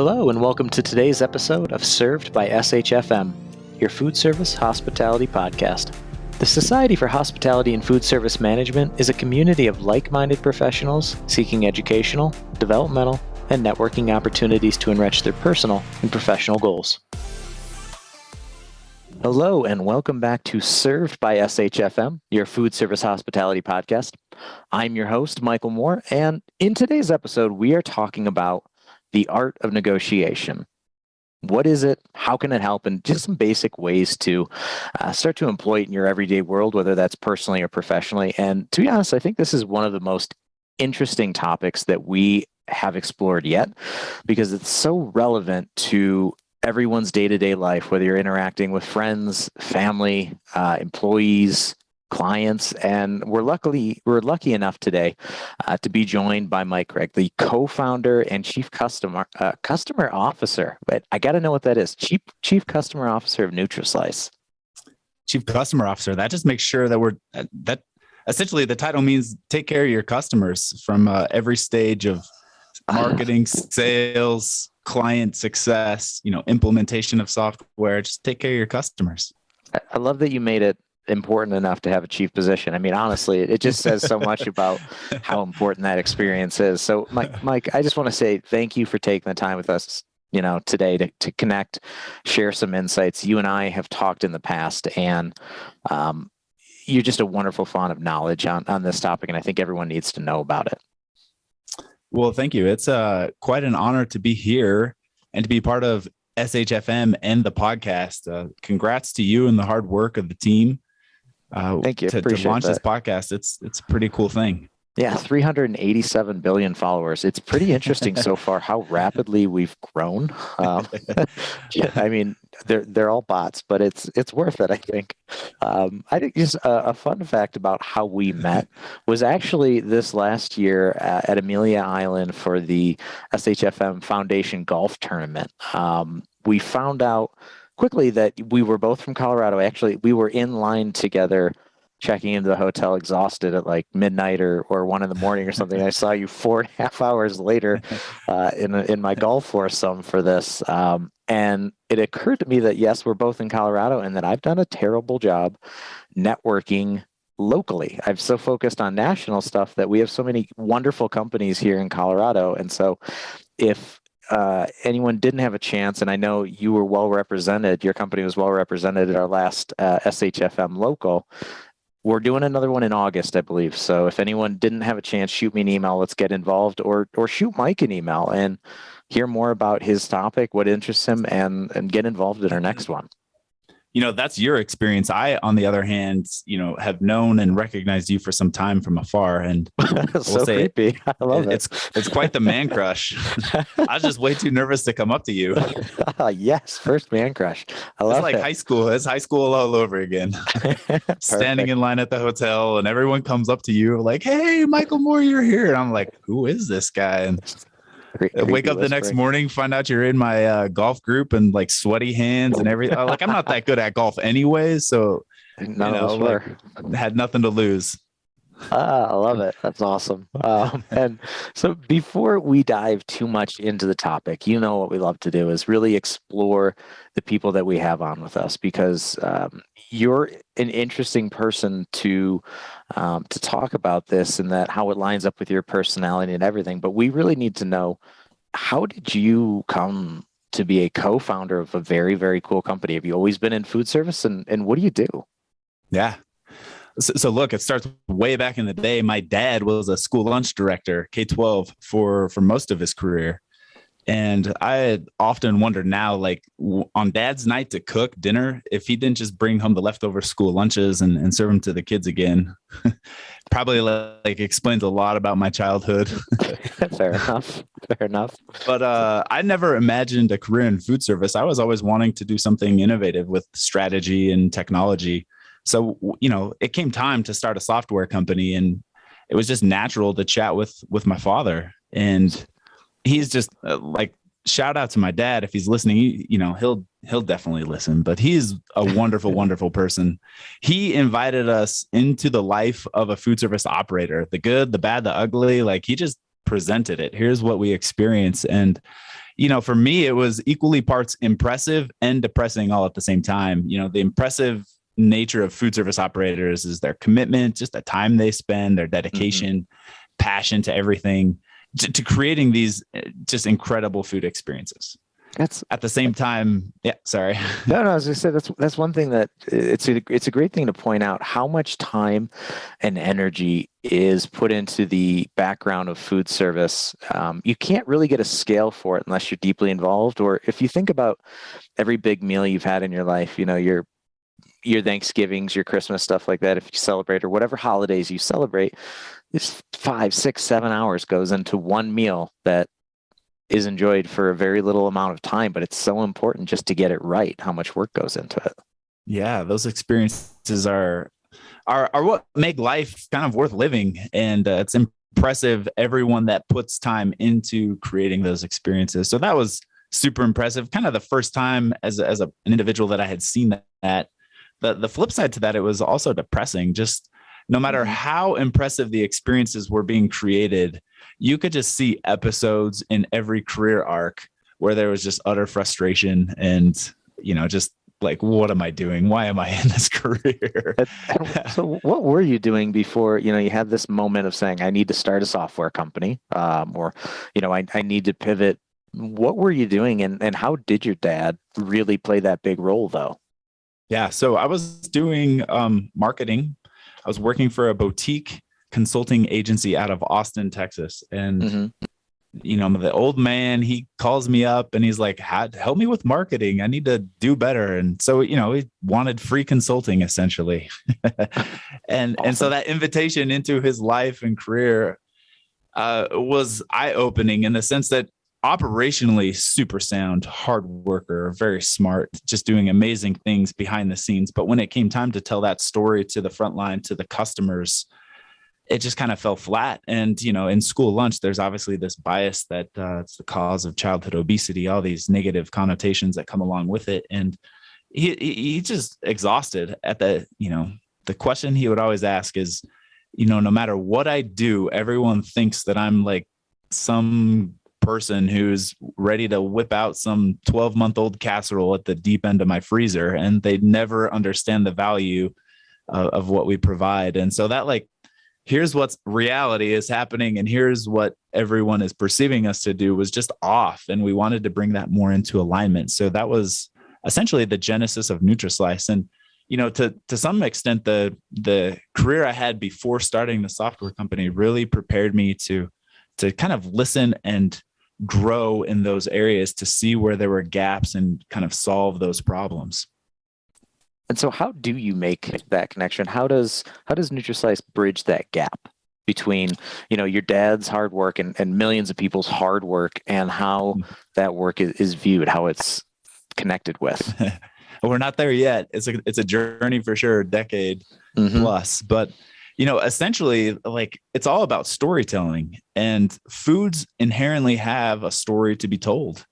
Hello and welcome to today's episode of Served by SHFM, your food service hospitality podcast. The Society for Hospitality and Food Service Management is a community of like-minded professionals seeking educational, developmental, and networking opportunities to enrich their personal and professional goals. Hello and welcome back to Served by SHFM, your food service hospitality podcast. I'm your host, Michael Moore, and in today's episode, we are talking about the art of negotiation. What is it? How can it help? And just some basic ways to start to employ it in your everyday world, whether that's personally or professionally. And to be honest, I think this is one of the most interesting topics that we have explored yet, because it's so relevant to everyone's day-to-day life, whether you're interacting with friends, family, employees, clients. And we're lucky enough today to be joined by Mike Gregg, the co-founder and chief customer officer. But I got to know what that is. Chief customer officer of Nutrislice. Chief customer officer. That just makes sure that that essentially the title means take care of your customers from every stage of marketing, sales, client success, implementation of software. Just take care of your customers. I love that you made it important enough to have a chief position. I mean, honestly, it just says so much about how important that experience is. So Mike, I just want to say thank you for taking the time with us, today to connect, share some insights. You and I have talked in the past, and you're just a wonderful font of knowledge on this topic. And I think everyone needs to know about it. Well, thank you. It's quite an honor to be here and to be part of SHFM and the podcast. Congrats to you and the hard work of the team. Thank you. To launch this podcast. It's a pretty cool thing. Yeah, 387 billion followers. It's pretty interesting so far how rapidly we've grown. Yeah, I mean, they're all bots, but it's worth it, I think. I think just a fun fact about how we met was actually this last year at Amelia Island for the SHFM Foundation Golf Tournament. We found out quickly that we were both from Colorado. Actually, we were in line together, checking into the hotel exhausted at like midnight or 1 a.m. or something. I saw you 4.5 hours later in my golf foursome for this. And it occurred to me that, yes, we're both in Colorado and that I've done a terrible job networking locally. I've so focused on national stuff that we have so many wonderful companies here in Colorado. And so if anyone didn't have a chance, and I know you were well represented, your company was well represented at our last SHFM local. We're doing another one in August, I believe. So if anyone didn't have a chance, shoot me an email. Let's get involved, or shoot Mike an email and hear more about his topic, what interests him, and get involved in our next one. That's your experience. I, on the other hand, have known and recognized you for some time from afar, and so creepy. I love it. It's quite the man crush. I was just way too nervous to come up to you. Yes, first man crush. I love it. It's like high school. It's high school all over again. Standing in line at the hotel, and everyone comes up to you like, "Hey, Michael Moore, you're here," and I'm like, "Who is this guy?" And wake up the next morning, find out you're in my golf group and like sweaty hands and everything. Like, I'm not that good at golf anyways, so had nothing to lose. I love it. That's awesome. And so before we dive too much into the topic, what we love to do is really explore the people that we have on with us, because you're an interesting person to talk about this and that how it lines up with your personality and everything. But we really need to know, how did you come to be a co-founder of a very, very cool company? Have you always been in food service, and what do you do? Yeah. So look, it starts way back in the day. My dad was a school lunch director, K-12, for most of his career. And I had often wondered now, like on dad's night to cook dinner, if he didn't just bring home the leftover school lunches and serve them to the kids again. Probably like explains a lot about my childhood. Fair enough. But I never imagined a career in food service. I was always wanting to do something innovative with strategy and technology. So, it came time to start a software company, and it was just natural to chat with my father. And he's just like, shout out to my dad. If he's listening, he'll definitely listen, but he's a wonderful, wonderful person. He invited us into the life of a food service operator, the good, the bad, the ugly. Like, he just presented it. Here's what we experience. And, for me, it was equally parts impressive and depressing all at the same time. The impressive nature of food service operators is their commitment, just the time they spend, their dedication, passion to everything, to creating these just incredible food experiences. That's at the same time. Yeah, sorry. No, as I said, that's one thing that it's a great thing to point out how much time and energy is put into the background of food service. You can't really get a scale for it unless you're deeply involved, or if you think about every big meal you've had in your life, your Thanksgivings, your Christmas, stuff like that, if you celebrate, or whatever holidays you celebrate, it's 5, 6, 7 hours goes into one meal that is enjoyed for a very little amount of time, but it's so important just to get it right, how much work goes into it. Yeah, those experiences are what make life kind of worth living. And it's impressive, everyone that puts time into creating those experiences. So that was super impressive. Kind of the first time as an individual that I had seen that. The flip side to that, it was also depressing. Just no matter how impressive the experiences were being created, you could just see episodes in every career arc where there was just utter frustration and, just like, what am I doing? Why am I in this career? So what were you doing before, you had this moment of saying, I need to start a software company, or, I need to pivot. What were you doing, and how did your dad really play that big role though? Yeah. So I was doing marketing. I was working for a boutique consulting agency out of Austin, Texas. And, the old man, he calls me up and he's like, help me with marketing. I need to do better. And so, he wanted free consulting essentially. And so that invitation into his life and career was eye-opening in the sense that operationally super sound, hard worker, very smart, just doing amazing things behind the scenes. But when it came time to tell that story to the front line, to the customers, it just kind of fell flat. And, in school lunch, there's obviously this bias that it's the cause of childhood obesity, all these negative connotations that come along with it. And he just exhausted at the question he would always ask is, no matter what I do, everyone thinks that I'm like some person who's ready to whip out some 12-month-old casserole at the deep end of my freezer, and they never understand the value of what we provide. And so that, like, here's what's reality is happening and here's what everyone is perceiving us to do was just off. And we wanted to bring that more into alignment. So that was essentially the genesis of Nutrislice. And, to some extent, the career I had before starting the software company really prepared me to kind of listen and grow in those areas to see where there were gaps and kind of solve those problems. And so how do you make that connection? How does Nutrislice bridge that gap between, your dad's hard work and millions of people's hard work and how that work is viewed, how it's connected with? We're not there yet. It's a journey for sure, a decade plus, but essentially, like, it's all about storytelling, and foods inherently have a story to be told.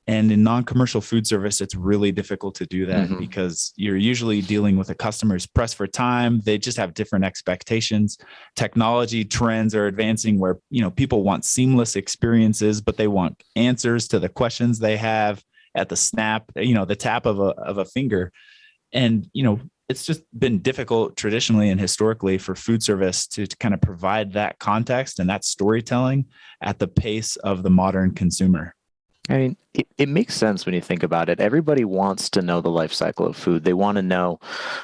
And in non-commercial food service, it's really difficult to do that because you're usually dealing with a customer's pressed for time. They just have different expectations. Technology trends are advancing where, people want seamless experiences, but they want answers to the questions they have at the snap, the tap of a finger. And, it's just been difficult traditionally and historically for food service to kind of provide that context and that storytelling at the pace of the modern consumer. I mean, it makes sense when you think about it. Everybody wants to know the life cycle of food. They want to know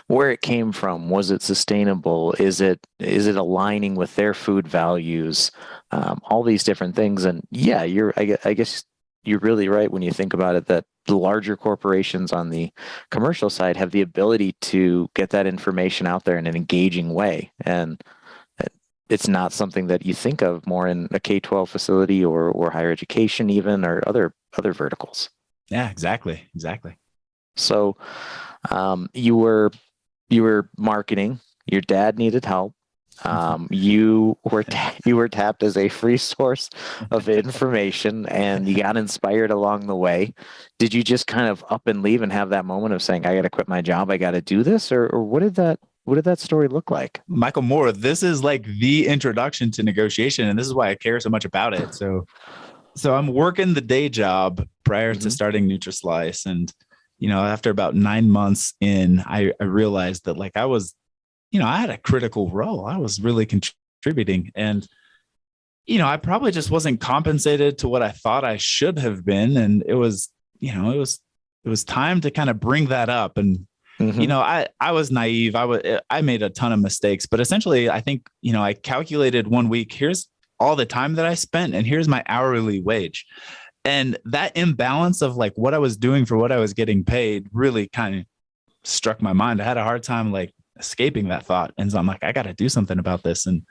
where it came from. Was it sustainable? Is it aligning with their food values? All these different things. And yeah, I guess you're really right when you think about it, that the larger corporations on the commercial side have the ability to get that information out there in an engaging way. And it's not something that you think of more in a K-12 facility or higher education even, or other verticals. Yeah, exactly. So you were marketing, your dad needed help. You were tapped as a free source of information, and you got inspired along the way. Did you just kind of up and leave and have that moment of saying, I got to quit my job, I got to do this? Or what did that story look like? Michael Moore, this is like the introduction to negotiation, and this is why I care so much about it. So So I'm working the day job prior to Hmm. starting Nutrislice. And, after about 9 months in, I realized that like I was, I had a critical role. I was really contributing. And, I probably just wasn't compensated to what I thought I should have been. And it was, it was time to kind of bring that up. And, Hmm. I was naive. I made a ton of mistakes, but essentially I think, I calculated one week, here's all the time that I spent and here's my hourly wage. And that imbalance of like what I was doing for what I was getting paid really kind of struck my mind. I had a hard time like escaping that thought. And so I'm like, I got to do something about this. And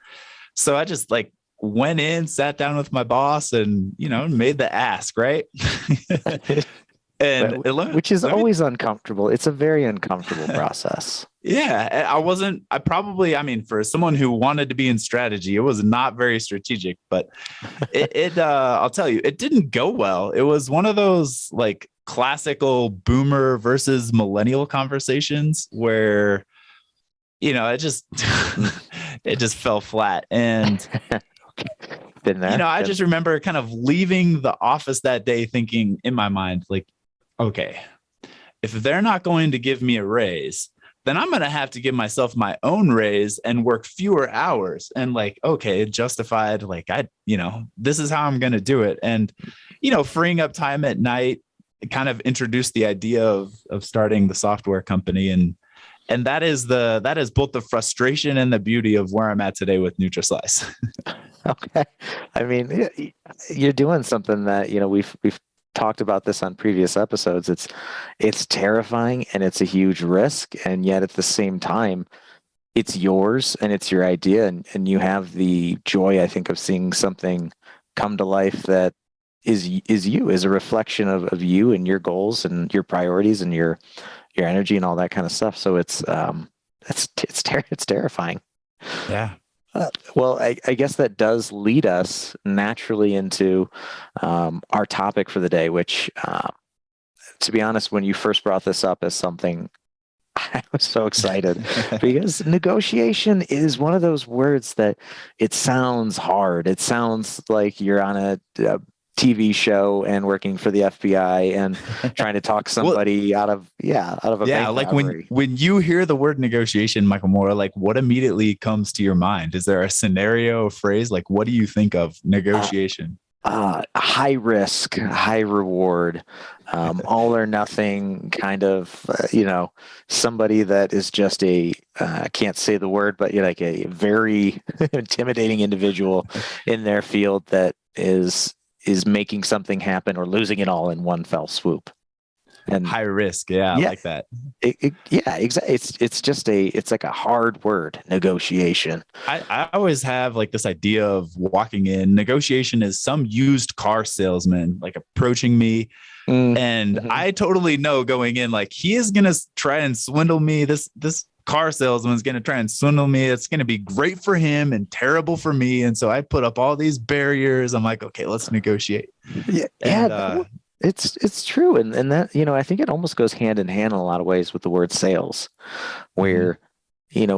so I just like went in, sat down with my boss and, made the ask, right? And Which is let me always uncomfortable. It's a very uncomfortable process. Yeah, I mean, for someone who wanted to be in strategy, it was not very strategic, but I'll tell you, it didn't go well. It was one of those like classical boomer versus millennial conversations where, it just, it just fell flat. And, Been there. I just remember kind of leaving the office that day thinking in my mind, like, okay, if they're not going to give me a raise, then I'm going to have to give myself my own raise and work fewer hours. And like, okay, justified, like this is how I'm going to do it. And, freeing up time at night kind of introduced the idea of starting the software company. And that is both the frustration and the beauty of where I'm at today with Nutrislice. Okay. I mean, you're doing something that, we've talked about this on previous episodes. It's terrifying and it's a huge risk. And yet at the same time, it's yours and it's your idea. And you have the joy, I think, of seeing something come to life that is a reflection of you and your goals and your priorities and your energy and all that kind of stuff. So it's terrifying. Yeah. Well, I guess that does lead us naturally into our topic for the day, which, to be honest, when you first brought this up as something, I was so excited because negotiation is one of those words that it sounds hard. It sounds like you're on a TV show and working for the FBI and trying to talk somebody out of a Yeah, bank like robbery. when you hear the word negotiation, Michael Moore, like what immediately comes to your mind? Is there a scenario, a phrase? Like what do you think of Uh, negotiation? high risk, high reward, all or nothing kind of, somebody that is just I can't say the word, but like a very intimidating individual in their field that is making something happen or losing it all in one fell swoop. And High risk. Yeah, I yeah, like that. yeah, exactly. It's like a hard word, negotiation. I always have like this idea of walking in. Negotiation is some used car salesman like approaching me. And Mm-hmm. I totally know going in, like he is gonna try and swindle me. This car salesman is gonna try and swindle me. It's gonna be great for him and terrible for me. And so I put up all these barriers. I'm like, okay, let's negotiate. Yeah, yeah, And no, it's true, and that I think it almost goes hand in hand in a lot of ways with the word sales, mhm. where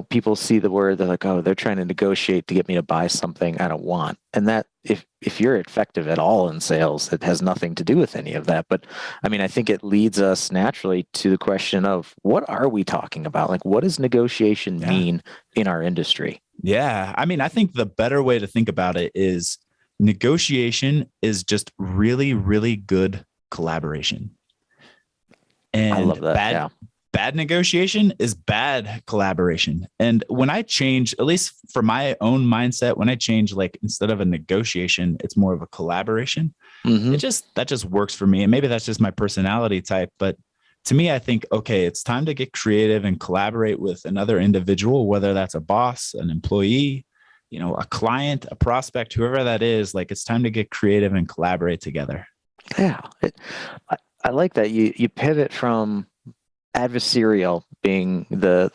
people see the word, they're like, oh, they're trying to negotiate to get me to buy something I don't want, and that if you're effective at all in sales, it has nothing to do with any of that. But I mean, I think it leads us naturally to the question of what are we talking about? Like, what does negotiation Yeah. mean in our industry? Yeah. I mean, I think the better way to think about it is negotiation is just really, really good collaboration. I And love that. Yeah. bad negotiation is bad collaboration. And when I change, at least for my own mindset, when I change, like instead of a negotiation, it's more of a collaboration. Hmm. That just works for me. And maybe that's just my personality type. But to me, I think, okay, it's time to get creative and collaborate with another individual, whether that's a boss, an employee, a client, a prospect, whoever that is. Like it's time to get creative and collaborate together. Yeah. I like that you pivot from adversarial being the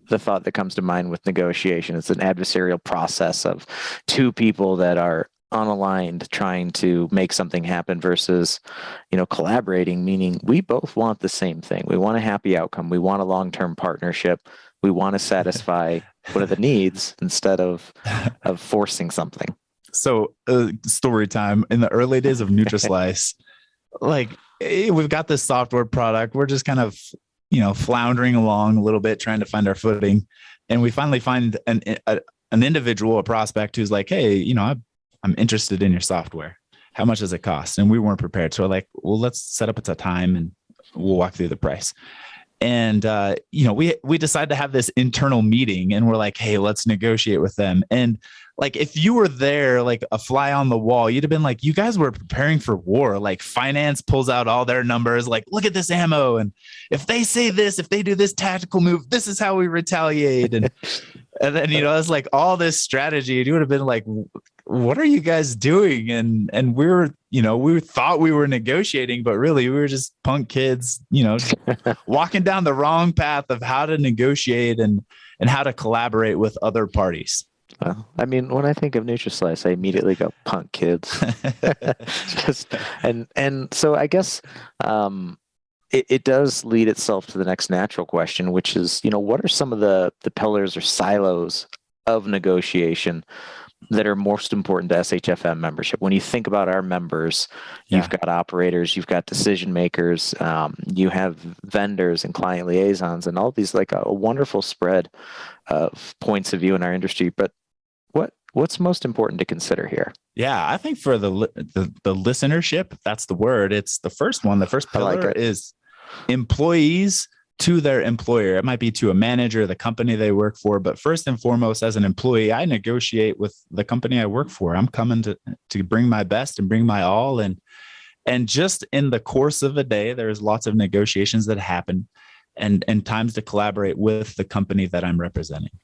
thought that comes to mind with negotiation. It's an adversarial process of two people that are unaligned trying to make something happen versus collaborating, meaning we both want the same thing. We want a happy outcome. We want a long-term partnership. We want to satisfy what are the needs instead of forcing something. So, story time. In the early days of Nutrislice, like we've got this software product. We're just kind of, floundering along a little bit, trying to find our footing. And we finally find an individual, a prospect who's like, hey, I'm interested in your software. How much does it cost? And we weren't prepared. So we're like, well, let's set up a time and we'll walk through the price. And we decided to have this internal meeting, and we're like, hey, let's negotiate with them. And like, if you were there like a fly on the wall, you'd have been like, you guys were preparing for war. Like, finance pulls out all their numbers, like, look at this ammo, and if they say this, if they do this tactical move, this is how we retaliate. And then, it's like all this strategy. And you would have been like, what are you guys doing? And we were, we thought we were negotiating, but really we were just punk kids, walking down the wrong path of how to negotiate and how to collaborate with other parties. Well, I mean, when I think of Nutrislice, I immediately go punk kids. And so I guess it does lead itself to the next natural question, which is, what are some of the pillars or silos of negotiation that are most important to SHFM membership? When you think about our members, you've got operators, you've got decision makers, you have vendors and client liaisons, and all these, like a wonderful spread of points of view in our industry. But what's most important to consider here? Yeah, I think for the listenership, that's the word. It's the first one. The first pillar is employees to their employer. It might be to a manager, the company they work for, but first and foremost, as an employee, I negotiate with the company I work for. I'm coming to bring my best and bring my all. And just in the course of a day, there's lots of negotiations that happen and times to collaborate with the company that I'm representing.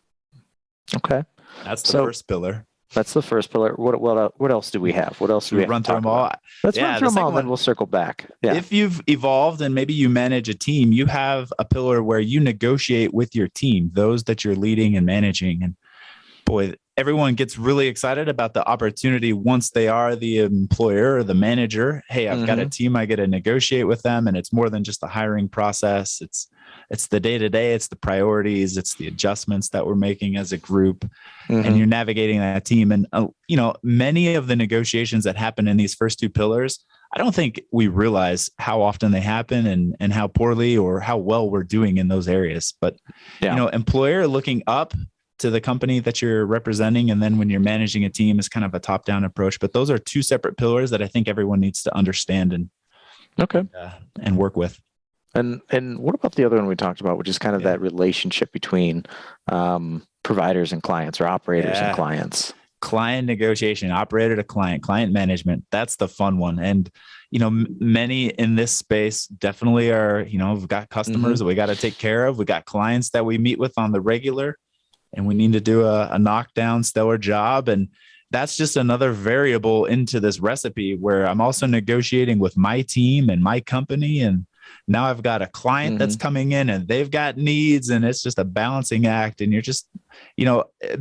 Okay. That's the first pillar. That's the first pillar. What else do we have? What else do we run through them all? Let's run through them all, and then we'll circle back. Yeah. If you've evolved and maybe you manage a team, you have a pillar where you negotiate with your team, those that you're leading and managing. And boy, everyone gets really excited about the opportunity once they are the employer or the manager. Hey, I've got a team, I get to negotiate with them, and it's more than just a hiring process. It's the day-to-day, it's the priorities, it's the adjustments that we're making as a group, and you're navigating that team. And, many of the negotiations that happen in these first two pillars, I don't think we realize how often they happen and how poorly or how well we're doing in those areas. But, employer looking up to the company that you're representing, and then when you're managing a team is kind of a top-down approach. But those are two separate pillars that I think everyone needs to understand and work with. And what about the other one we talked about, which is kind of that relationship between providers and clients, or operators and clients? Client negotiation, operator to client management. That's the fun one. And, many in this space definitely are, we've got customers that we got to take care of. We got clients that we meet with on the regular, and we need to do a knockdown stellar job. And that's just another variable into this recipe where I'm also negotiating with my team and my company. And now I've got a client that's coming in and they've got needs, and it's just a balancing act. And you're just,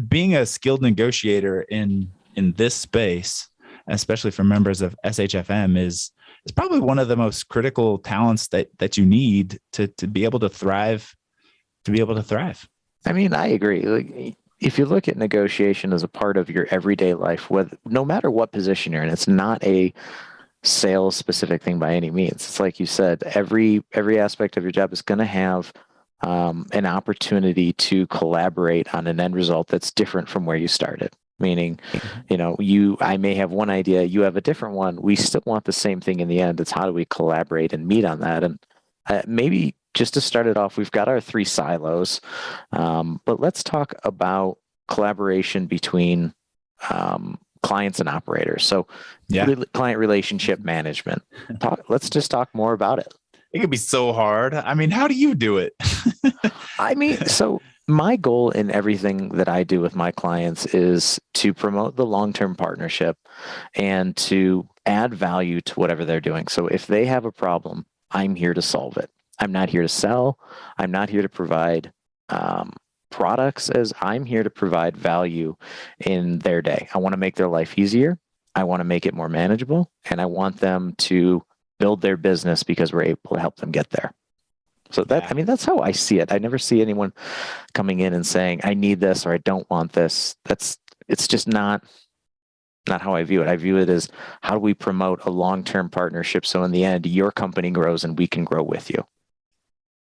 being a skilled negotiator in this space, especially for members of SHFM, is probably one of the most critical talents that you need to be able to thrive, I mean, I agree. Like, if you look at negotiation as a part of your everyday life, no matter what position you're in, it's not a sales specific thing by any means. It's like you said, every aspect of your job is going to have an opportunity to collaborate on an end result that's different from where you started. Meaning, I may have one idea, you have a different one. We still want the same thing in the end. It's how do we collaborate and meet on that? And maybe just to start it off, we've got our three silos, but let's talk about collaboration between clients and operators. So client relationship management. Let's just talk more about it. It can be so hard. I mean, how do you do it? So my goal in everything that I do with my clients is to promote the long-term partnership and to add value to whatever they're doing. So if they have a problem, I'm here to solve it. I'm not here to sell. I'm not here to provide products, as I'm here to provide value in their day. I want to make their life easier. I want to make it more manageable, and I want them to build their business because we're able to help them get there. So that's how I see it. I never see anyone coming in and saying, I need this or I don't want this. It's just not not how I view it. I view it as, how do we promote a long-term partnership so in the end your company grows and we can grow with you?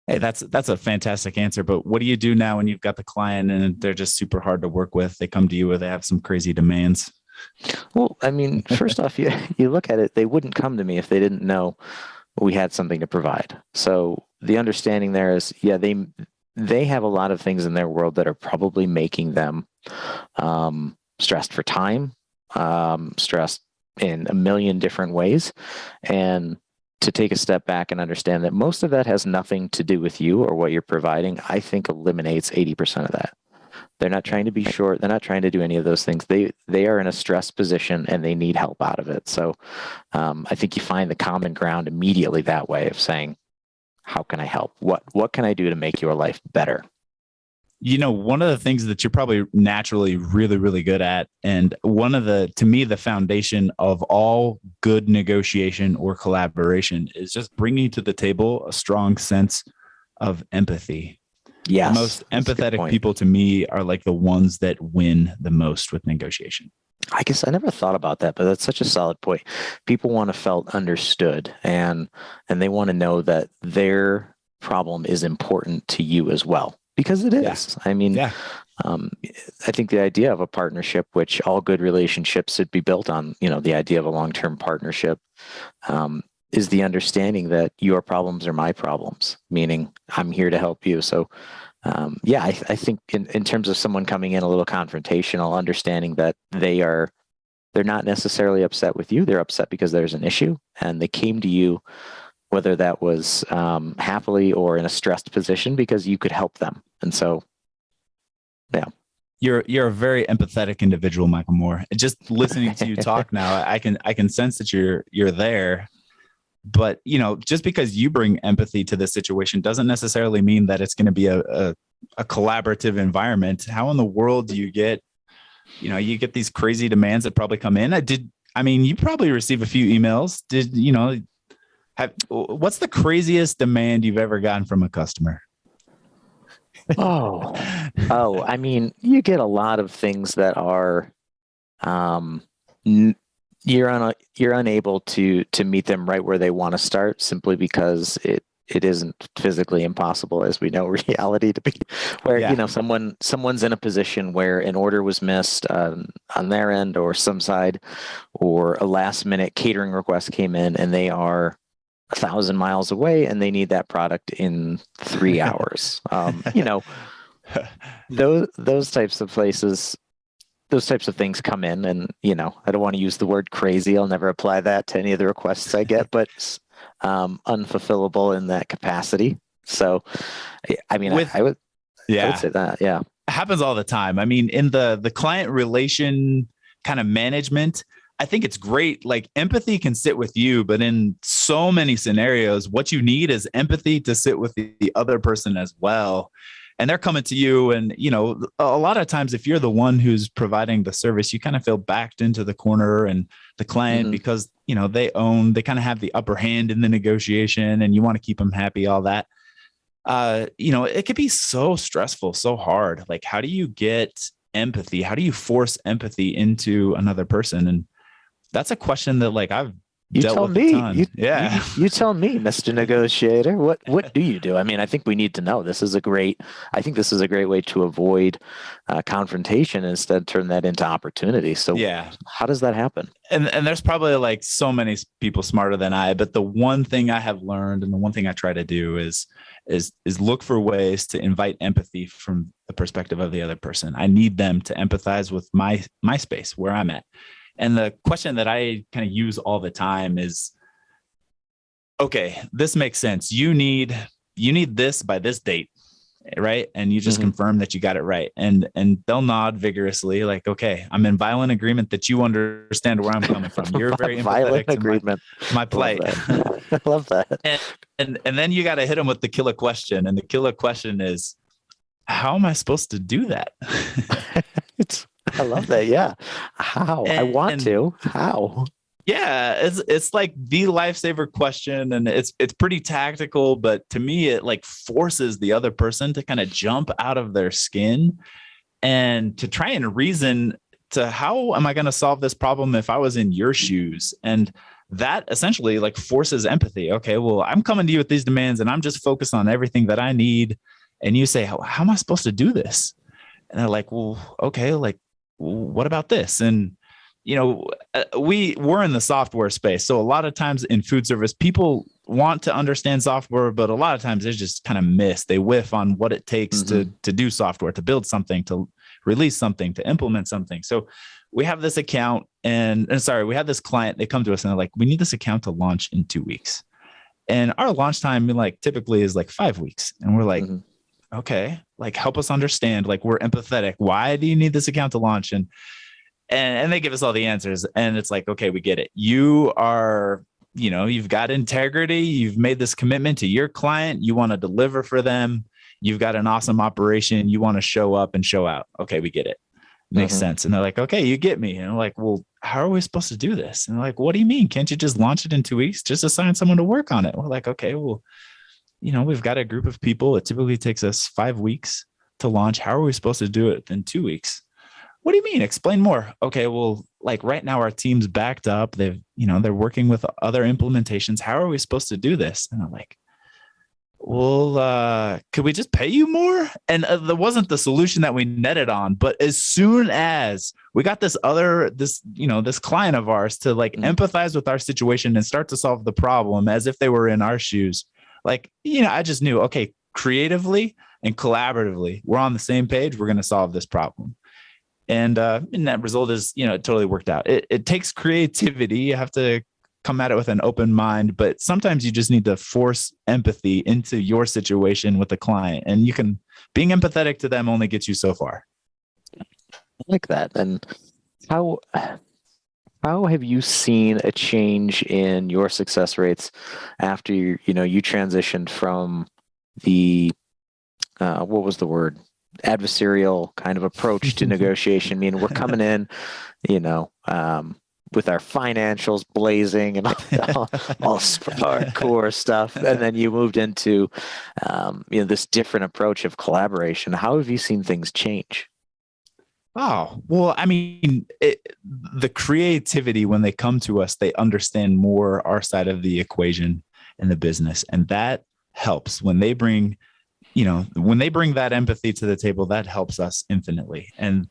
Hey, that's a fantastic answer. But what do you do now when you've got the client and they're just super hard to work with? They come to you or they have some crazy demands. Well, I mean, first off, you look at it, they wouldn't come to me if they didn't know we had something to provide. So the understanding there is, yeah, they have a lot of things in their world that are probably making them stressed for time, stressed in a million different ways. And to take a step back and understand that most of that has nothing to do with you or what you're providing, I think eliminates 80% of that. They're not trying to be short. They're not trying to do any of those things. They are in a stress position and they need help out of it. So I think you find the common ground immediately that way of saying, how can I help? What can I do to make your life better? One of the things that you're probably naturally really, really good at, and to me, the foundation of all good negotiation or collaboration is just bringing to the table a strong sense of empathy. Yes, the most empathetic people to me are like the ones that win the most with negotiation. I guess I never thought about that, but that's such a solid point. People want to felt understood, and they want to know that their problem is important to you as well, because it is. Yeah. I mean, yeah. I think the idea of a partnership, which all good relationships should be built on, the idea of a long-term partnership, is the understanding that your problems are my problems, meaning I'm here to help you. So I think in terms of someone coming in a little confrontational, understanding that they're not necessarily upset with you. They're upset because there's an issue and they came to you, whether that was happily or in a stressed position, because you could help them. And so, yeah. You're a very empathetic individual, Michael Moore. Just listening to you talk now, I can sense that you're there. But, just because you bring empathy to this situation doesn't necessarily mean that it's going to be a collaborative environment. How in the world do you get these crazy demands that probably come in? You probably receive a few emails. What's the craziest demand you've ever gotten from a customer? I mean, you get a lot of things that are, you're unable to meet them right where they want to start, simply because it isn't physically impossible, as we know reality to be, where someone's in a position where an order was missed on their end or some side, or a last minute catering request came in and they are 1,000 miles away and they need that product in 3 hours. Those types of places, those types of things come in, and I don't want to use the word crazy. I'll never apply that to any of the requests I get, but unfulfillable in that capacity. So, I mean, I would say that, yeah, it happens all the time. I mean, in the client relation kind of management, I think it's great. Like, empathy can sit with you, but in so many scenarios, what you need is empathy to sit with the other person as well. And they're coming to you. And, a lot of times, if you're the one who's providing the service, you kind of feel backed into the corner, and the client, because, they kind of have the upper hand in the negotiation, and you want to keep them happy, all that. It could be so stressful, so hard. Like, how do you get empathy? How do you force empathy into another person? And that's a question that, like, I've dealt with a ton. You tell me, Mr. Negotiator, what do you do? I mean, I think we need to know. This is a great way to avoid confrontation and instead turn that into opportunity. So how does that happen? And there's probably like so many people smarter than I, but the one thing I have learned, and the one thing I try to do is look for ways to invite empathy from the perspective of the other person. I need them to empathize with my space, where I'm at. And the question that I kind of use all the time is, okay, this makes sense. You need this by this date, right? And you just confirm that you got it right. And they'll nod vigorously, like, okay, I'm in violent agreement that you understand where I'm coming from. You're very empathetic to my plight. I love that. And then you got to hit them with the killer question. And the killer question is, how am I supposed to do that? I love that. Yeah. How? How? Yeah, it's like the lifesaver question, and it's pretty tactical, but to me, it like forces the other person to kind of jump out of their skin and to try and reason to how am I going to solve this problem if I was in your shoes? And that essentially like forces empathy. Okay, well, I'm coming to you with these demands and I'm just focused on everything that I need. And you say, how am I supposed to do this? And they're like, well, okay, like, what about this? And, we're in the software space. So a lot of times in food service, people want to understand software, but a lot of times they just kind of miss, they whiff on what it takes to do software, to build something, to release something, to implement something. So we have this account we have this client, they come to us and they're like, we need this account to launch in 2 weeks. And our launch time like typically is like 5 weeks. And we're like, okay, like help us understand, like we're empathetic. Why do you need this account to launch? And they give us all the answers. And it's like, okay, we get it. You are, you've got integrity. You've made this commitment to your client. You want to deliver for them. You've got an awesome operation. You want to show up and show out. Okay, we get it. Makes sense. And they're like, okay, you get me. And I'm like, well, how are we supposed to do this? And they're like, what do you mean? Can't you just launch it in 2 weeks? Just assign someone to work on it. We're like, okay, well, we've got a group of people. It typically takes us 5 weeks to launch. How are we supposed to do it in 2 weeks? What do you mean? Explain more. Okay, well, like right now our team's backed up. They're working with other implementations. How are we supposed to do this? And I'm like, well, could we just pay you more? And there wasn't the solution that we netted on. But as soon as we got this client of ours to like empathize with our situation and start to solve the problem as if they were in our shoes, like, I just knew, okay, creatively and collaboratively, we're on the same page. We're going to solve this problem. And that result is, it totally worked out. It takes creativity. You have to come at it with an open mind, but sometimes you just need to force empathy into your situation with the client. And being empathetic to them only gets you so far. I like that. And how have you seen a change in your success rates after you transitioned from the, what was the word? Adversarial kind of approach to negotiation. I mean, we're coming in, with our financials blazing and all hardcore stuff, and then you moved into, this different approach of collaboration. How have you seen things change? Oh, well, I mean, the creativity, when they come to us, they understand more our side of the equation in the business, and that helps when they bring. When they bring that empathy to the table, that helps us infinitely. And,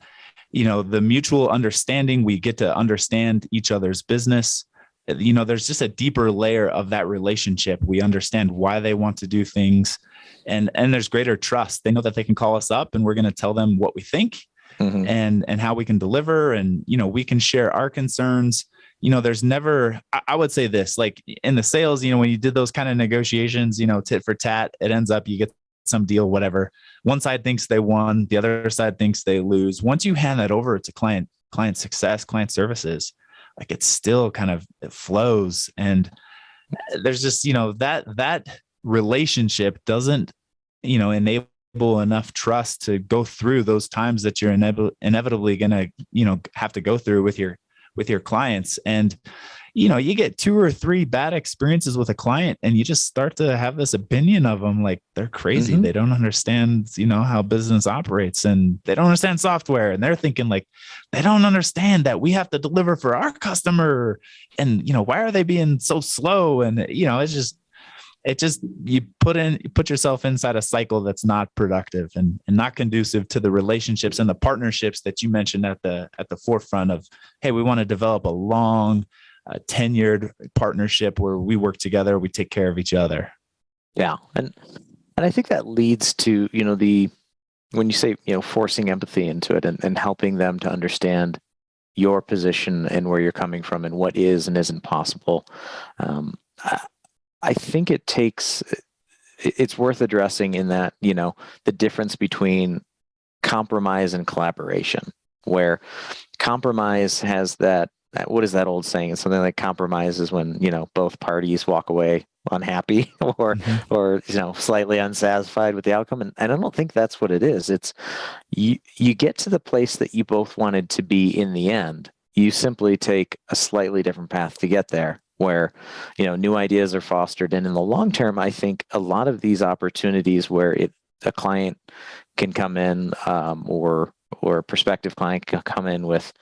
the mutual understanding, we get to understand each other's business. There's just a deeper layer of that relationship. We understand why they want to do things, and there's greater trust. They know that they can call us up and we're going to tell them what we think and how we can deliver. And, we can share our concerns. There's never, I would say this, like in the sales, when you did those kind of negotiations, tit for tat, it ends up, you get some deal, whatever. One side thinks they won, the other side thinks they lose. Once you hand that over to client success, client services, like it still kind of, it flows. And there's just, that relationship doesn't, enable enough trust to go through those times that you're inevitably going to, have to go through with your clients. And you get 2 or 3 bad experiences with a client and you just start to have this opinion of them. Like they're crazy. They don't understand, how business operates, and they don't understand software. And they're thinking like, they don't understand that we have to deliver for our customer. And, why are they being so slow? And, you put yourself inside a cycle that's not productive and not conducive to the relationships and the partnerships that you mentioned at the forefront of, hey, we want to develop a long, tenured partnership where we work together, we take care of each other. Yeah. And I think that leads to, when you say, forcing empathy into it and helping them to understand your position and where you're coming from and what is and isn't possible. I think it's worth addressing in that, the difference between compromise and collaboration, where compromise has that, what is that old saying? It's something like compromise is when, both parties walk away unhappy or slightly unsatisfied with the outcome. And I don't think that's what it is. It's you get to the place that you both wanted to be in the end. You simply take a slightly different path to get there, where, new ideas are fostered. And in the long term, I think a lot of these opportunities where a client can come in, or or a prospective client can come in with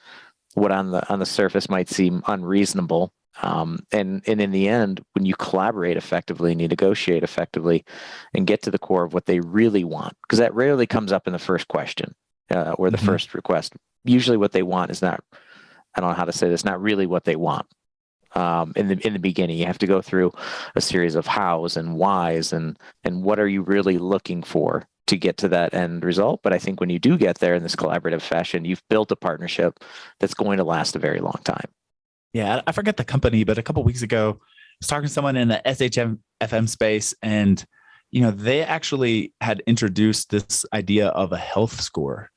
what on the surface might seem unreasonable. And in the end, when you collaborate effectively and you negotiate effectively and get to the core of what they really want, because that rarely comes up in the first question or the first request. Usually what they want is not, I don't know how to say this, not really what they want. In the beginning, you have to go through a series of hows and whys and what are you really looking for to get to that end result. But I think when you do get there in this collaborative fashion, you've built a partnership that's going to last a very long time. Yeah, I forget the company, but a couple of weeks ago, I was talking to someone in the SHFM space, and they actually had introduced this idea of a health score,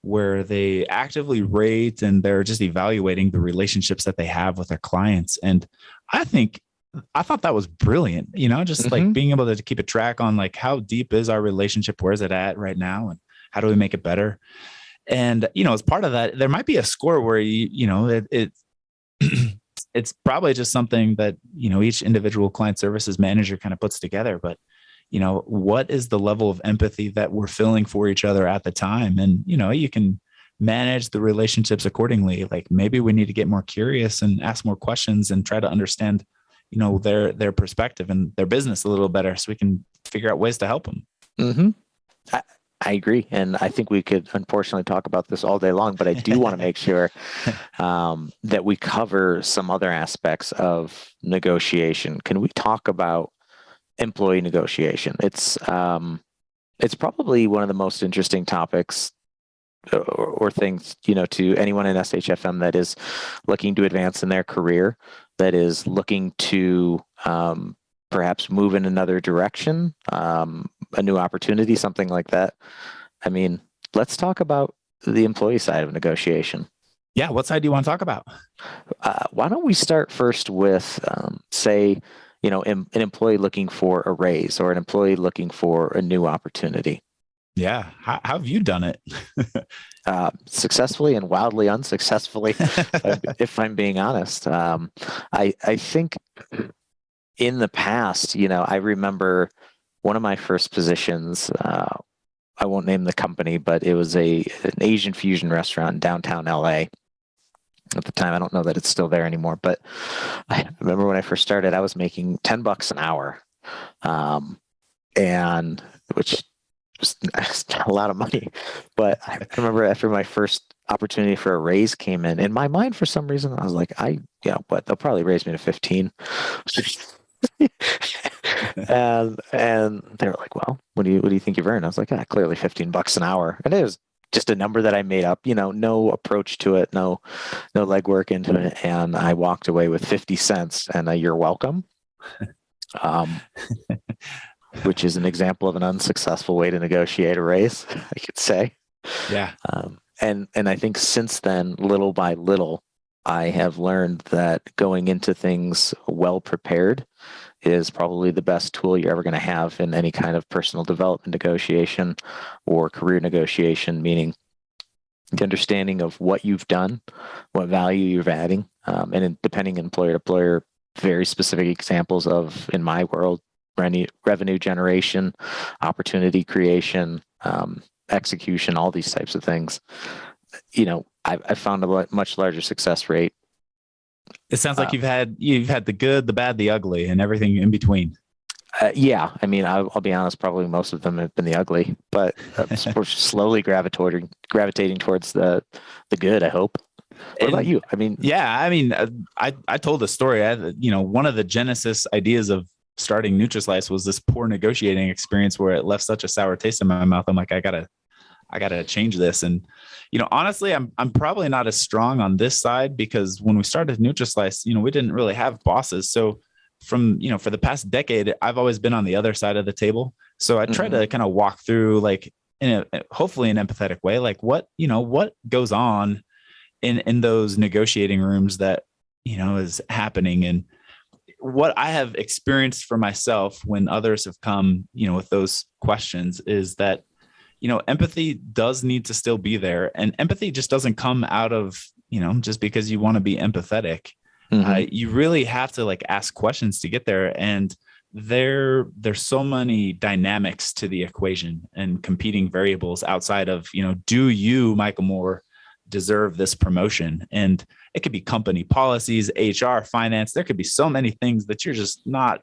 where they actively rate and they're just evaluating the relationships that they have with their clients. And I thought that was brilliant, just like being able to keep a track on like how deep is our relationship, where's it at right now, and how do we make it better. And as part of that, there might be a score where it's probably just something that each individual client services manager kind of puts together. But what is the level of empathy that we're feeling for each other at the time? And you can manage the relationships accordingly. Like maybe we need to get more curious and ask more questions and try to understand their perspective and their business a little better, so we can figure out ways to help them. I agree. And I think we could unfortunately talk about this all day long, but I do want to make sure that we cover some other aspects of negotiation. Can we talk about employee negotiation? It's probably one of the most interesting topics or things, to anyone in SHFM that is looking to advance in their career, that is looking to perhaps move in another direction, a new opportunity, something like that. I mean, let's talk about the employee side of negotiation. Yeah. What side do you want to talk about? Why don't we start first with, say, an employee looking for a raise or an employee looking for a new opportunity. Yeah. How have you done it? Successfully and wildly unsuccessfully, if I'm being honest. I think in the past, I remember one of my first positions, I won't name the company, but it was an Asian fusion restaurant in downtown LA. At the time, I don't know that it's still there anymore, but I remember when I first started, I was making $10 an hour, and which was not a lot of money. But I remember after my first opportunity for a raise came in my mind, for some reason, I was like, but they'll probably raise me to 15. and they were like, well, what do you think you've earned? I was like, clearly $15 an hour. And it was just a number that I made up, no approach to it, no legwork into it. And I walked away with 50 cents and you're welcome. Which is an example of an unsuccessful way to negotiate a raise, I could say. Yeah. And I think since then, little by little, I have learned that going into things well prepared is probably the best tool you're ever going to have in any kind of personal development negotiation or career negotiation, meaning the understanding of what you've done, what value you're adding, and depending employer to employer, very specific examples of, in my world, revenue generation, opportunity creation, execution, all these types of things. I found a much larger success rate. It sounds like you've had the good, the bad, the ugly, and everything in between. Yeah, I mean, I'll be honest. Probably most of them have been the ugly, but we're slowly gravitating towards the good. I hope. What about you? I mean, I told a story. One of the genesis ideas of starting Nutrislice was this poor negotiating experience where it left such a sour taste in my mouth. I'm like, I gotta change this. And, honestly, I'm probably not as strong on this side because when we started Nutrislice, we didn't really have bosses. So from, for the past decade, I've always been on the other side of the table. So I try to kind of walk through, like, hopefully an empathetic way, like what goes on in those negotiating rooms that, is happening. And what I have experienced for myself when others have come, with those questions is that, empathy does need to still be there. And empathy just doesn't come out of, just because you want to be empathetic. You really have to ask questions to get there. And there's so many dynamics to the equation and competing variables outside of, do you, Michael Moore, deserve this promotion? And it could be company policies, HR, finance. There could be so many things that you're just not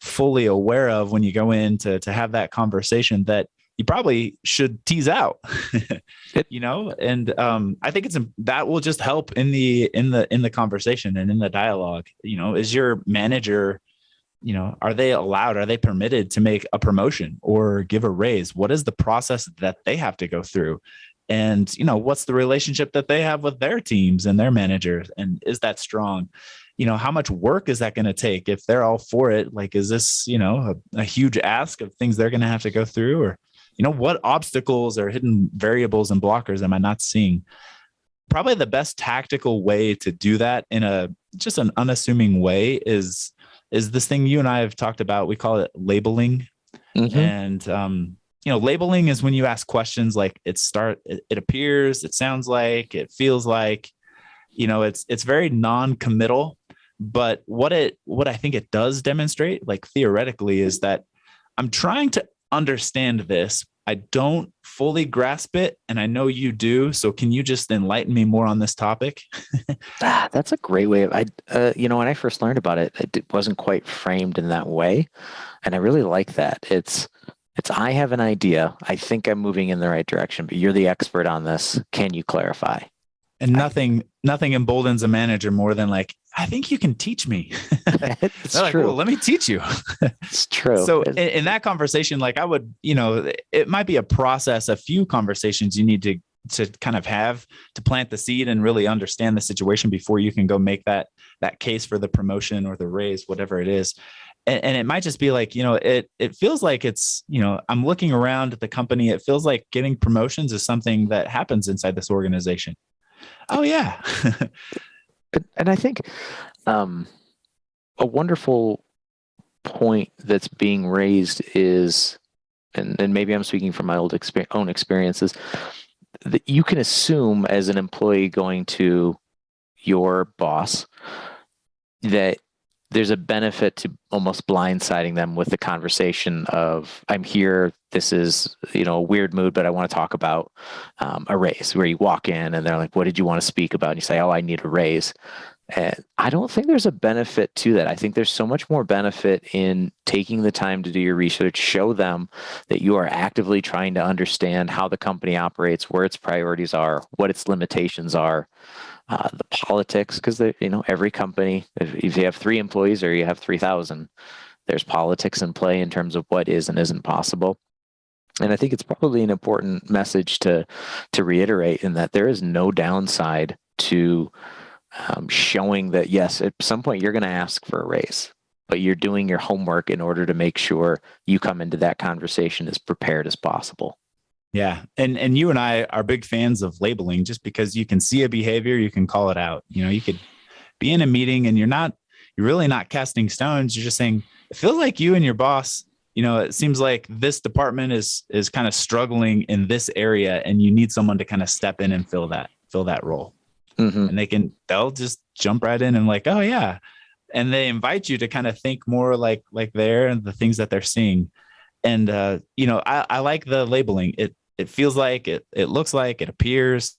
fully aware of when you go in to have that conversation that you probably should tease out. And I think that will just help in the conversation and in the dialogue. Is your manager, are they permitted to make a promotion or give a raise? What is the process that they have to go through? And, what's the relationship that they have with their teams and their managers? And is that strong? How much work is that going to take if they're all for it? Like, is this, a huge ask of things they're going to have to go through? Or, what obstacles or hidden variables and blockers am I not seeing? Probably the best tactical way to do that in just an unassuming way is this thing you and I have talked about. We call it labeling. Mm-hmm. And, labeling is when you ask questions like it appears, it sounds like, it feels like, it's very non-committal. But what I think it does demonstrate, like theoretically, is that I'm trying to understand this. I don't fully grasp it, and I know you do. So can you just enlighten me more on this topic? That's a great way of, when I first learned about it, it wasn't quite framed in that way. And I really like that. It's I have an idea. I think I'm moving in the right direction, but you're the expert on this. Can you clarify? And nothing emboldens a manager more than like, I think you can teach me. It's true. Like, well, let me teach you. It's true. So in that conversation, like I would, it might be a process, a few conversations you need to kind of have to plant the seed and really understand the situation before you can go make that case for the promotion or the raise, whatever it is. And it might just be like, it feels like it's, I'm looking around at the company. It feels like getting promotions is something that happens inside this organization. Oh, yeah. And I think a wonderful point that's being raised is, and maybe I'm speaking from my own experiences, that you can assume as an employee going to your boss that there's a benefit to almost blindsiding them with the conversation of, I'm here, this is, a weird mood, but I want to talk about a raise, where you walk in and they're like, what did you want to speak about? And you say, oh, I need a raise. And I don't think there's a benefit to that. I think there's so much more benefit in taking the time to do your research, show them that you are actively trying to understand how the company operates, where its priorities are, what its limitations are. The politics, because every company, if you have 3 employees or you have 3,000, there's politics in play in terms of what is and isn't possible. And I think it's probably an important message to reiterate, in that there is no downside to showing that, yes, at some point you're going to ask for a raise, but you're doing your homework in order to make sure you come into that conversation as prepared as possible. Yeah. And you and I are big fans of labeling, just because you can see a behavior, you can call it out. You could be in a meeting and you're really not casting stones. You're just saying, it feels like you and your boss, it seems like this department is kind of struggling in this area, and you need someone to kind of step in and fill that role. Mm-hmm. And they'll just jump right in and like, oh yeah. And they invite you to kind of think more like the things that they're seeing. And, I like the labeling. It feels like, it looks like, it appears.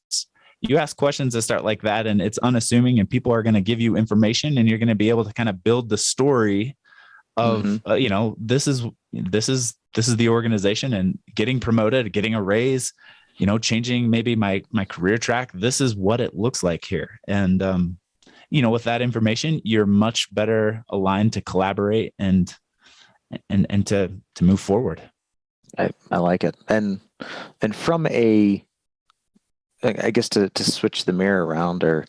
You ask questions that start like that, and it's unassuming, and people are going to give you information, and you're going to be able to kind of build the story of, mm-hmm. This is the organization, and getting promoted, getting a raise, changing maybe my career track. This is what it looks like here. And, with that information, you're much better aligned to collaborate and to move forward. I like it. And from I guess to switch the mirror around, or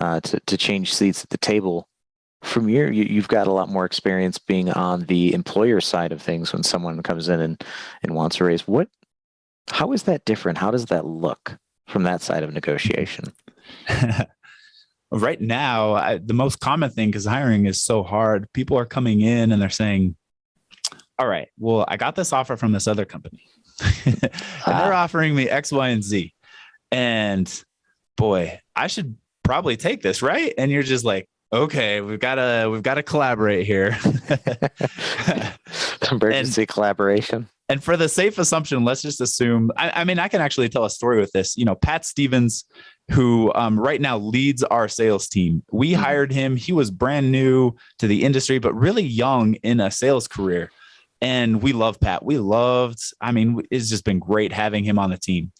to change seats at the table, from you've got a lot more experience being on the employer side of things when someone comes in and wants a raise. How is that different? How does that look from that side of negotiation? Right now, the most common thing, because hiring is so hard, people are coming in and they're saying, all right, well, I got this offer from this other company and they're offering me X, Y, and Z. And boy, I should probably take this, right? And you're just like, okay, we've got to collaborate here. and Emergency collaboration. and for the safe assumption, let's just assume. I mean, I can actually tell a story with this. Pat Stevens, who right now leads our sales team. We hired him. He was brand new to the industry, but really young in a sales career. And we love Pat. I mean, it's just been great having him on the team.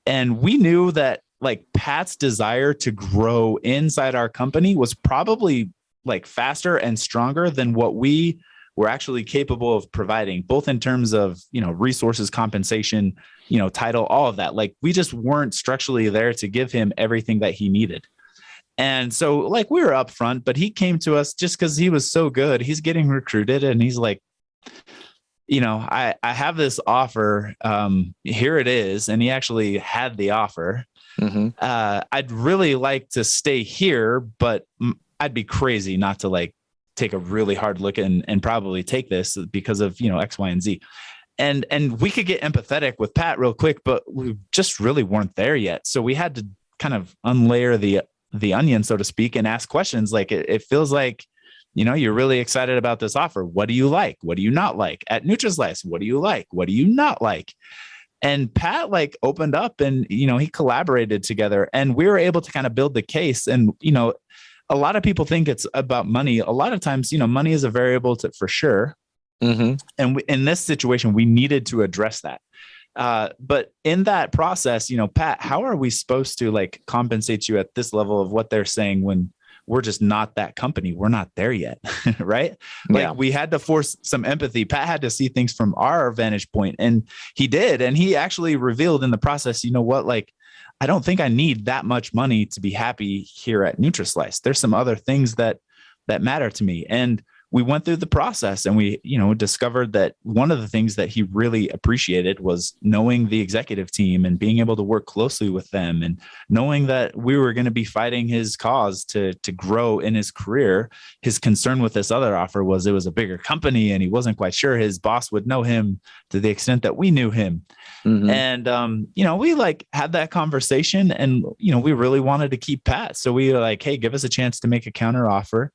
And we knew that like Pat's desire to grow inside our company was probably like faster and stronger than what we were actually capable of providing, both in terms of, resources, compensation, title, all of that. Like we just weren't structurally there to give him everything that he needed. And so like we were upfront, but he came to us just because he was so good. He's getting recruited and he's like, I have this offer. Here it is. And he actually had the offer. I'd really like to stay here, but I'd be crazy not to like take a really hard look and probably take this because of, X, Y, and Z. And we could get empathetic with Pat real quick, but we just really weren't there yet. So we had to kind of unlayer the onion, so to speak, and ask questions. Like it feels like, you're really excited about this offer. What do you like? What do you not like? At Nutrislice, what do you like? What do you not like? And Pat like opened up and, he collaborated together and we were able to kind of build the case. And, a lot of people think it's about money. A lot of times, money is a variable for sure. And in this situation, we needed to address that. But in that process, Pat, how are we supposed to like compensate you at this level of what they're saying when we're just not that company? We're not there yet. Right. Like we had to force some empathy. Pat had to see things from our vantage point, and he did. And he actually revealed in the process, like, I don't think I need that much money to be happy here at Nutrislice. There's some other things that matter to me. And we went through the process and we, discovered that one of the things that he really appreciated was knowing the executive team and being able to work closely with them and knowing that we were going to be fighting his cause to grow in his career. His concern with this other offer was it was a bigger company and he wasn't quite sure his boss would know him to the extent that we knew him. And, we like had that conversation and, we really wanted to keep Pat. So we were like, hey, give us a chance to make a counter offer.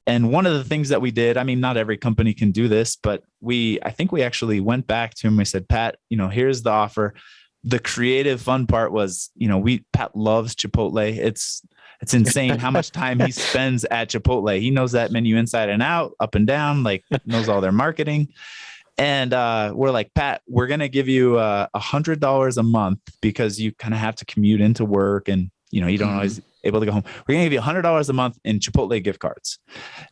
And one of the things that we did, I mean, not every company can do this, but I think we actually went back to him. We said, Pat, here's the offer. The creative fun part was, Pat loves Chipotle. It's insane how much time he spends at Chipotle. He knows that menu inside and out, up and down, like knows all their marketing. And we're like, Pat, we're going to give you $100 a month because you kind of have to commute into work and, you don't always able to go home. We're going to give you $100 a month in Chipotle gift cards.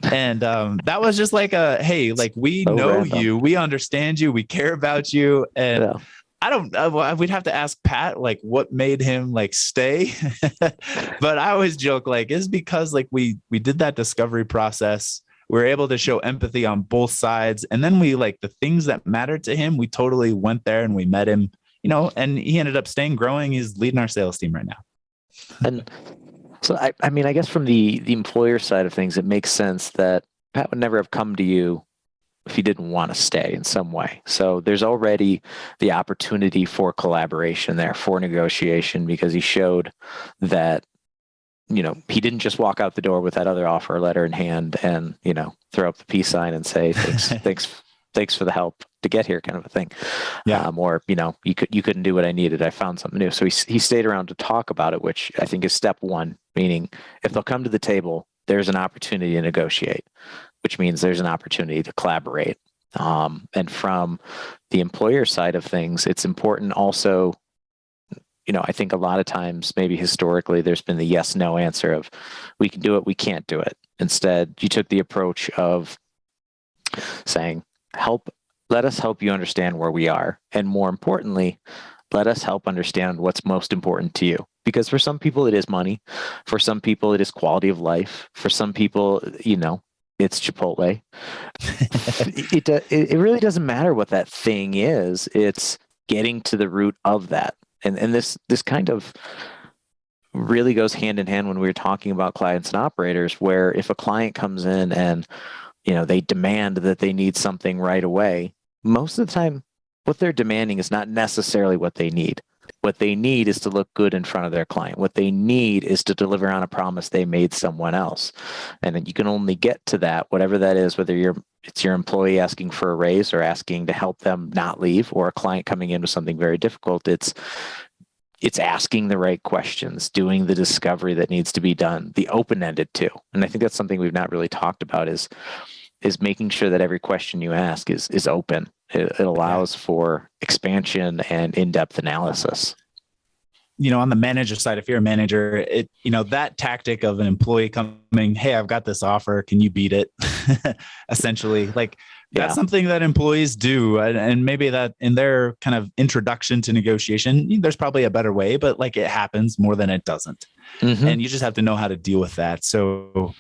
And that was just like hey, like we know random. You, we understand you, we care about you. And we'd have to ask Pat, like what made him like stay. But I always joke, like, it's because like we did that discovery process. We were able to show empathy on both sides. And then we like the things that mattered to him. We totally went there and we met him, and he ended up staying, growing. He's leading our sales team right now. And so, I mean, I guess from the employer side of things, it makes sense that Pat would never have come to you if he didn't want to stay in some way. So there's already the opportunity for collaboration there, for negotiation, because he showed that, he didn't just walk out the door with that other offer letter in hand and, throw up the peace sign and say, thanks for the help to get here, kind of a thing. Or, you couldn't do what I needed. I found something new. So he stayed around to talk about it, which I think is step one, meaning if they'll come to the table, there's an opportunity to negotiate, which means there's an opportunity to collaborate. And from the employer side of things, it's important also, I think a lot of times, maybe historically, there's been the yes, no answer of we can do it, we can't do it. Instead, you took the approach of saying, let us help you understand where we are. And more importantly, let us help understand what's most important to you. Because for some people, it is money. For some people, it is quality of life. For some people, it's Chipotle. It really doesn't matter what that thing is. It's getting to the root of that. And this kind of really goes hand in hand when we were talking about clients and operators, where if a client comes in and they demand that they need something right away, most of the time what they're demanding is not necessarily what they need. What they need is to look good in front of their client. What they need is to deliver on a promise they made someone else. And then you can only get to that, whatever that is, whether it's your employee asking for a raise or asking to help them not leave, or a client coming in with something very difficult. It's asking the right questions, doing the discovery that needs to be done, the open-ended too. And I think that's something we've not really talked about is making sure that every question you ask is open. It allows for expansion and in-depth analysis. On the manager side, if you're a manager, that tactic of an employee coming, hey, I've got this offer, can you beat it? Essentially, that's something that employees do. And maybe that in their kind of introduction to negotiation, there's probably a better way, but it happens more than it doesn't. Mm-hmm. And you just have to know how to deal with that. So,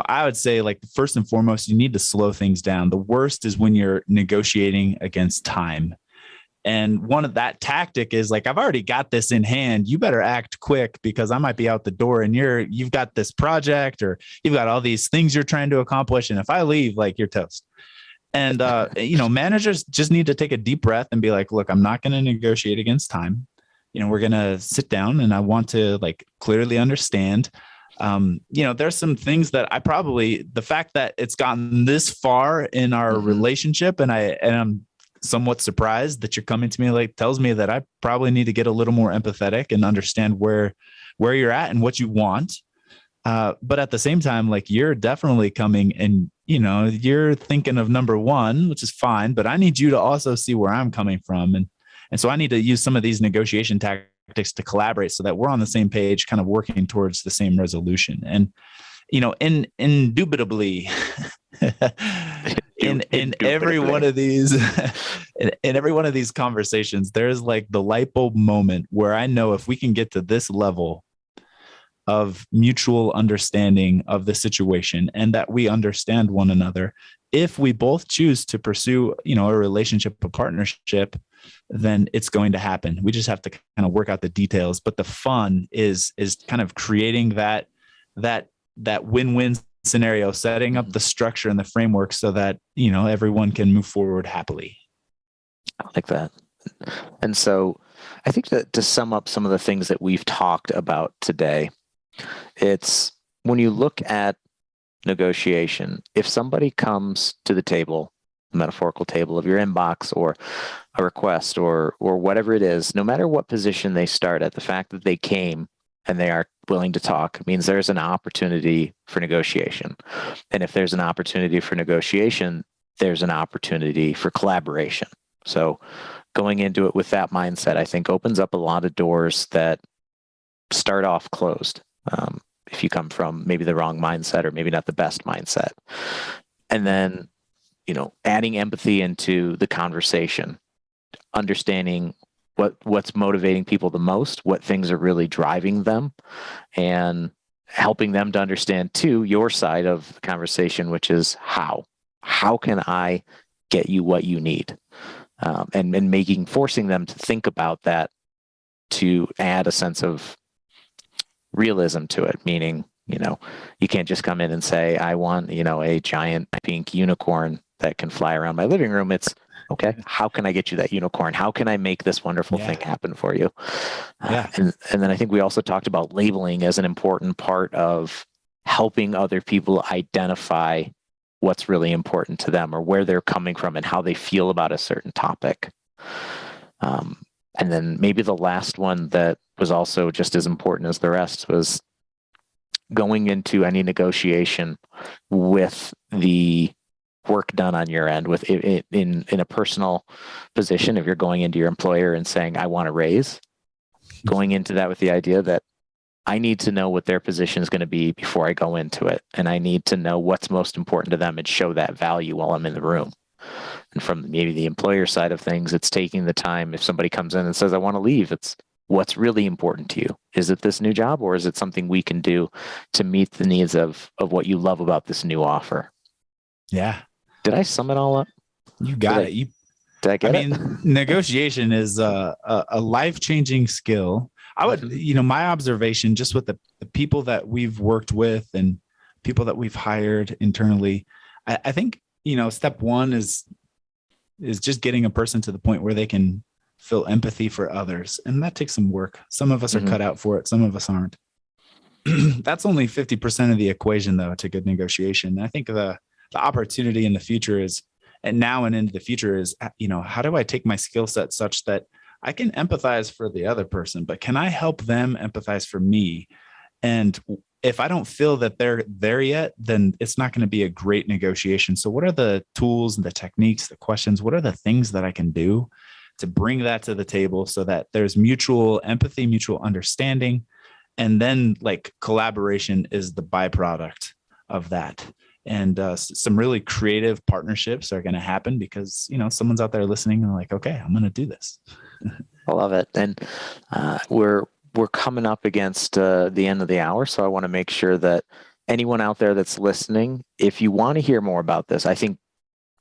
I would say first and foremost, you need to slow things down. The worst is when you're negotiating against time. And one of that tactic is I've already got this in hand. You better act quick because I might be out the door and you've got this project or you've got all these things you're trying to accomplish. And if I leave, you're toast. And, managers just need to take a deep breath and be look, I'm not going to negotiate against time. We're going to sit down and I want to clearly understand. There's some things that the fact that it's gotten this far in our relationship and I'm somewhat surprised that you're coming to me tells me that I probably need to get a little more empathetic and understand where you're at and what you want. But at the same time, you're definitely coming and, you're thinking of number one, which is fine, but I need you to also see where I'm coming from. And so I need to use some of these negotiation tactics to collaborate so that we're on the same page, kind of working towards the same resolution. And, indubitably, in every one of these in every one of these conversations, there's the light bulb moment where I know if we can get to this level of mutual understanding of the situation and that we understand one another, if we both choose to pursue a relationship, a partnership, then it's going to happen. We just have to kind of work out the details, but the fun is kind of creating that win-win scenario, setting up the structure and the framework so that, everyone can move forward happily. I like that. And so I think that to sum up some of the things that we've talked about today, it's when you look at negotiation, if somebody comes to the table, the metaphorical table of your inbox or a request or whatever it is, no matter what position they start at, the fact that they came and they are willing to talk means there's an opportunity for negotiation. And if there's an opportunity for negotiation, there's an opportunity for collaboration. So going into it with that mindset, I think opens up a lot of doors that start off closed. If you come from maybe the wrong mindset or maybe not the best mindset. And then, adding empathy into the conversation, understanding what's motivating people the most, what things are really driving them, and helping them to understand too your side of the conversation, which is how can I get you what you need, and forcing them to think about that to add a sense of realism to it, meaning, you can't just come in and say, I want, a giant pink unicorn that can fly around my living room. It's okay. How can I get you that unicorn? How can I make this wonderful thing happen for you? And then I think we also talked about labeling as an important part of helping other people identify what's really important to them or where they're coming from and how they feel about a certain topic. And then maybe the last one that was also just as important as the rest was going into any negotiation with the work done on your end, with it in a personal position. If you're going into your employer and saying, I want a raise, going into that with the idea that I need to know what their position is going to be before I go into it. And I need to know what's most important to them and show that value while I'm in the room. And from maybe the employer side of things, it's taking the time. If somebody comes in and says, I want to leave, it's what's really important to you. Is it this new job, or is it something we can do to meet the needs of what you love about this new offer? Yeah. Did I sum it all up? You got it. Did I get it? Negotiation is a life-changing skill. I would, my observation just with the people that we've worked with and people that we've hired internally, I think, step one is just getting a person to the point where they can feel empathy for others. And that takes some work. Some of us are Mhm. cut out for it. Some of us aren't. That's only 50% of the equation, though, to good negotiation. I think the opportunity in the future is, and now and into the future is, how do I take my skill set such that I can empathize for the other person, but can I help them empathize for me? And if I don't feel that they're there yet, then it's not going to be a great negotiation. So what are the tools and the techniques, the questions? What are the things that I can do to bring that to the table so that there's mutual empathy, mutual understanding, and then like collaboration is the byproduct of that. And some really creative partnerships are going to happen because, someone's out there listening and like, okay, I'm going to do this. I love it. And we're coming up against the end of the hour, so I want to make sure that anyone out there that's listening, if you want to hear more about this, I think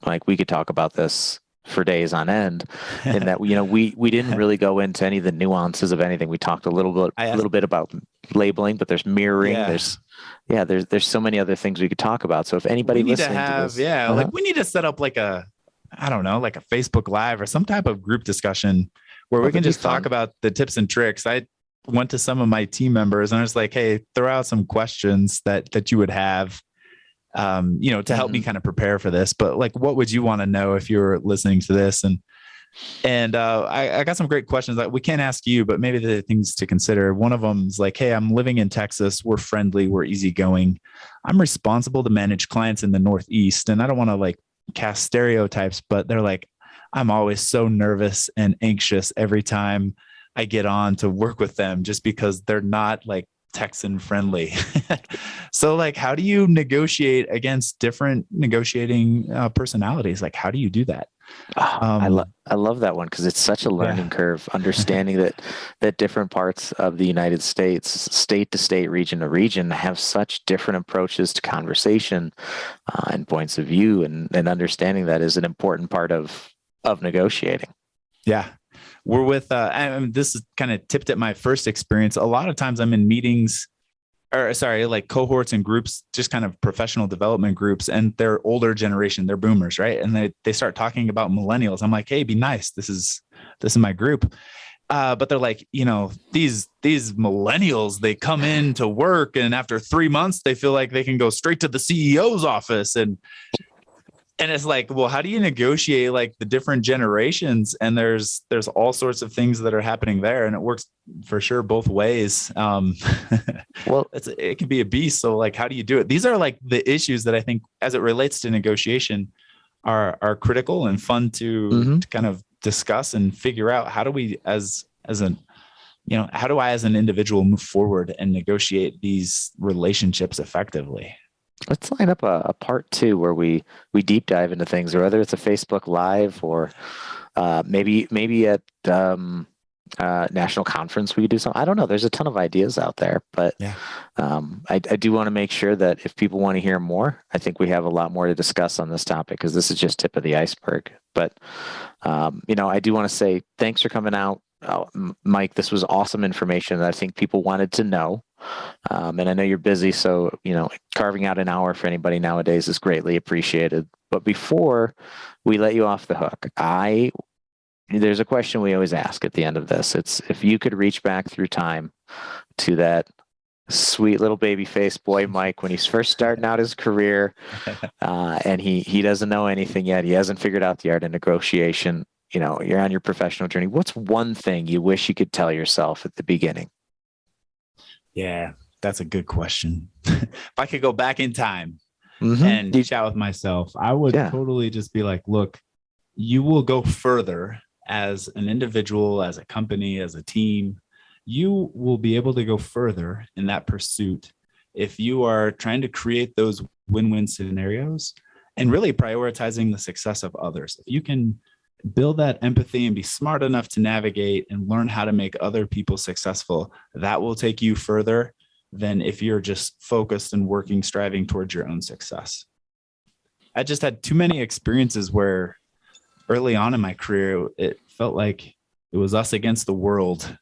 like we could talk about this for days on end. In that we didn't really go into any of the nuances of anything. We talked a little bit about labeling, but there's mirroring. Yeah. There's so many other things we could talk about. So if anybody listening to this, like we need to set up like I don't know, like a Facebook Live or some type of group discussion where we can just talk about the tips and tricks. I went to some of my team members and I was like, hey, throw out some questions that you would have, to help me kind of prepare for this. But like, what would you want to know if you're listening to this? And I got some great questions that we can't ask you, but maybe the things to consider. One of them is like, hey, I'm living in Texas. We're friendly. We're easygoing. I'm responsible to manage clients in the Northeast. And I don't want to like cast stereotypes, but they're like, I'm always so nervous and anxious every time I get on to work with them just because they're not like Texan friendly. So like, how do you negotiate against different negotiating personalities? Like, how do you do that? I love that one because it's such a learning curve, understanding that different parts of the United States, state to state, region to region, have such different approaches to conversation and points of view, and understanding that is an important part of negotiating. Yeah. We're with, this is kind of tipped at my first experience. A lot of times I'm in meetings like cohorts and groups, just kind of professional development groups, and they're older generation, they're boomers, right? And they start talking about millennials. I'm like, hey, be nice. This is my group. But they're like, these millennials, they come in to work and after 3 months, they feel like they can go straight to the CEO's office. And it's like, well, how do you negotiate like the different generations? And there's all sorts of things that are happening there, and it works for sure both ways. Well, it can be a beast. So like, how do you do it? These are like the issues that I think as it relates to negotiation are critical and fun to kind of discuss and figure out how do we how do I as an individual move forward and negotiate these relationships effectively? Let's line up a part 2 where we deep dive into things, or whether it's a Facebook Live or maybe at national conference we could do something. I don't know. There's a ton of ideas out there, but I do want to make sure that if people want to hear more, I think we have a lot more to discuss on this topic because this is just tip of the iceberg. But I do want to say thanks for coming out. Mike, this was awesome information that I think people wanted to know. And I know you're busy, so, carving out an hour for anybody nowadays is greatly appreciated. But before we let you off the hook, there's a question we always ask at the end of this. It's if you could reach back through time to that sweet little baby face boy, Mike, when he's first starting out his career, and he doesn't know anything yet. He hasn't figured out the art of negotiation. You're on your professional journey. What's one thing you wish you could tell yourself at the beginning? Yeah, that's a good question. If I could go back in time and chat with myself, I would totally just be like, look, you will go further as an individual, as a company, as a team. You will be able to go further in that pursuit if you are trying to create those win-win scenarios and really prioritizing the success of others. If you can build that empathy and be smart enough to navigate and learn how to make other people successful, that will take you further than if you're just focused and working, striving towards your own success. I just had too many experiences where early on in my career, it felt like it was us against the world,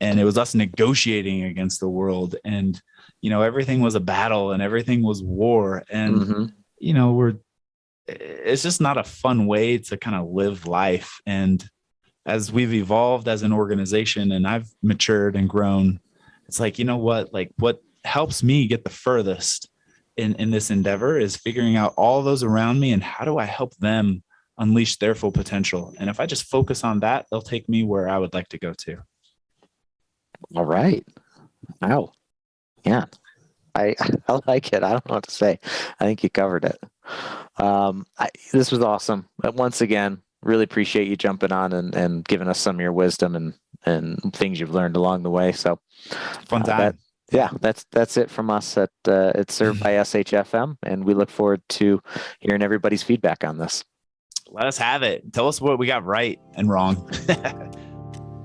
and it was us negotiating against the world. And, everything was a battle and everything was war. And, it's just not a fun way to kind of live life. And as we've evolved as an organization and I've matured and grown, it's like, you know what, like what helps me get the furthest in this endeavor is figuring out all those around me and how do I help them unleash their full potential. And if I just focus on that, they'll take me where I would like to go to. All right. Wow. Yeah. I like it. I don't know what to say. I think you covered it. This was awesome. Once again, really appreciate you jumping on and giving us some of your wisdom and things you've learned along the way. So fun time. That's it from us at Served by SHFM, and we look forward to hearing everybody's feedback on this. Let us have it. Tell us what we got right and wrong.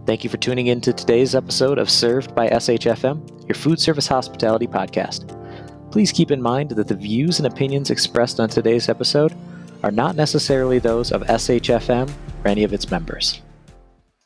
Thank you for tuning in to today's episode of Served by SHFM, your food service hospitality podcast. Please keep in mind that the views and opinions expressed on today's episode are not necessarily those of SHFM or any of its members.